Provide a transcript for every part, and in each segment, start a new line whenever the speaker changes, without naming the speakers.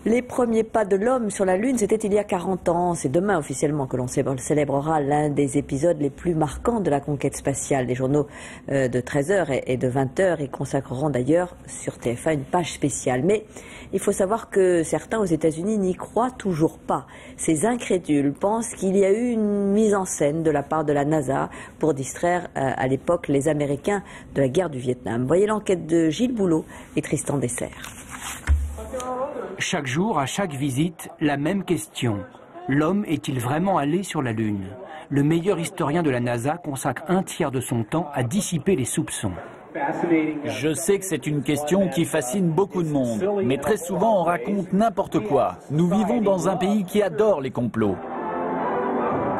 Les premiers pas de l'homme sur la Lune, c'était il y a 40 ans. C'est demain officiellement que l'on célébrera l'un des épisodes les plus marquants de la conquête spatiale. Les journaux de 13h et de 20h y consacreront d'ailleurs sur TF1 une page spéciale. Mais il faut savoir que certains aux États-Unis n'y croient toujours pas. Ces incrédules pensent qu'il y a eu une mise en scène de la part de la NASA pour distraire à l'époque les Américains de la guerre du Vietnam. Voyez l'enquête de Gilles Boulot et Tristan Dessert.
Chaque jour, à chaque visite, la même question. L'homme est-il vraiment allé sur la Lune? Le meilleur historien de la NASA consacre un tiers de son temps à dissiper les soupçons.
Je sais que c'est une question qui fascine beaucoup de monde, mais très souvent on raconte n'importe quoi. Nous vivons dans un pays qui adore les complots.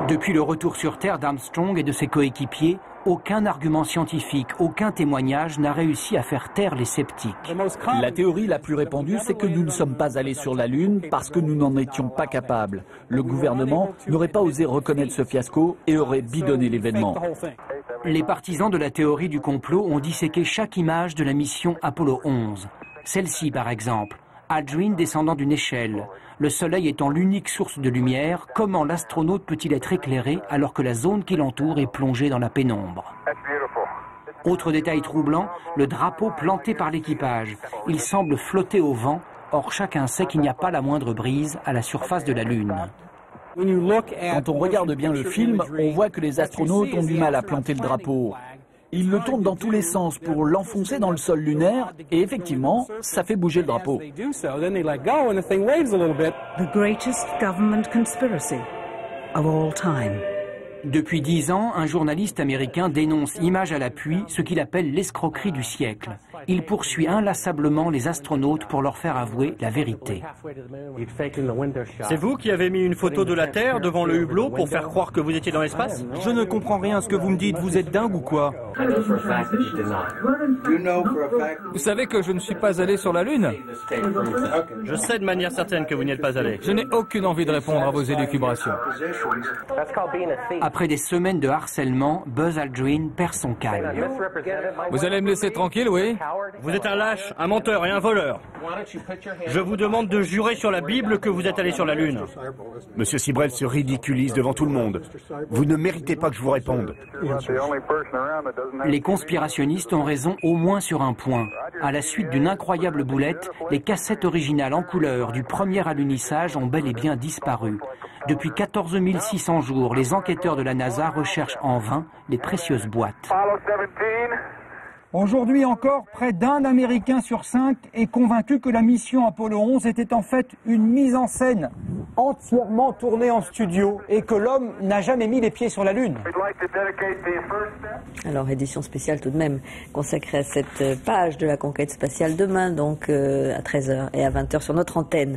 Depuis le retour sur Terre d'Armstrong et de ses coéquipiers, aucun argument scientifique, aucun témoignage n'a réussi à faire taire les sceptiques.
La théorie la plus répandue, c'est que nous ne sommes pas allés sur la Lune parce que nous n'en étions pas capables. Le gouvernement n'aurait pas osé reconnaître ce fiasco et aurait bidonné l'événement.
Les partisans de la théorie du complot ont disséqué chaque image de la mission Apollo 11. Celle-ci, par exemple. Aldrin descendant d'une échelle. Le soleil étant l'unique source de lumière, comment l'astronaute peut-il être éclairé alors que la zone qui l'entoure est plongée dans la pénombre? Autre détail troublant, le drapeau planté par l'équipage. Il semble flotter au vent, or chacun sait qu'il n'y a pas la moindre brise à la surface de la Lune.
Quand on regarde bien le film, on voit que les astronautes ont du mal à planter le drapeau. Ils le tournent dans tous les sens pour l'enfoncer dans le sol lunaire et effectivement, ça fait bouger le drapeau.
The greatest government conspiracy of all time.
Depuis 10 ans, un journaliste américain dénonce image à l'appui ce qu'il appelle l'escroquerie du siècle. Il poursuit inlassablement les astronautes pour leur faire avouer la vérité.
C'est vous qui avez mis une photo de la Terre devant le hublot pour faire croire que vous étiez dans l'espace?
Je ne comprends rien à ce que vous me dites, vous êtes dingue ou quoi? Vous savez que je ne suis pas allé sur la Lune?
Je sais de manière certaine que vous n'y êtes pas allé.
Je n'ai aucune envie de répondre à vos élucubrations.
Après des semaines de harcèlement, Buzz Aldrin perd son calme.
Vous allez me laisser tranquille, oui?
Vous êtes un lâche, un menteur et un voleur. Je vous demande de jurer sur la Bible que vous êtes allé sur la Lune.
Monsieur Sibrel se ridiculise devant tout le monde. Vous ne méritez pas que je vous réponde.
Les conspirationnistes ont raison au moins sur un point. À la suite d'une incroyable boulette, les cassettes originales en couleur du premier alunissage ont bel et bien disparu. Depuis 14 600 jours, les enquêteurs de la NASA recherchent en vain les précieuses boîtes.
Aujourd'hui encore, près d'un Américain sur 5 est convaincu que la mission Apollo 11 était en fait une mise en scène entièrement tournée en studio et que l'homme n'a jamais mis les pieds sur la Lune.
Alors, édition spéciale tout de même consacrée à cette page de la conquête spatiale demain, donc à 13h et à 20h sur notre antenne.